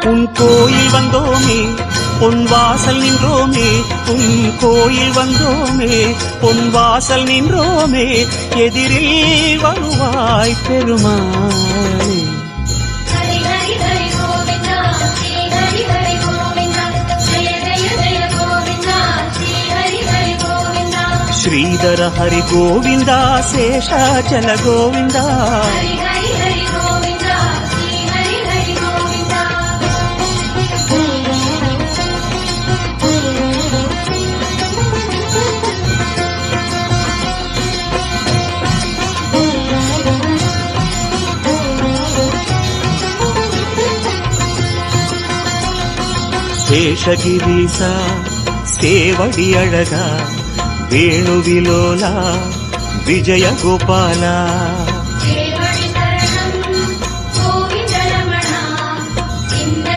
உன் கோயில் வந்தோமே பொன் வாசல் நின்றோமே, உன் கோயில் வந்தோமே பொன் வாசல் நின்றோமே, எதிரில் வருவாய் பெருமாளே. శ్రీధర హరి గోవింద శేషాచల గోవింద. శేషగిరీశ సేవడి అழகா, వేణువిలోలా విజయ గోపాల.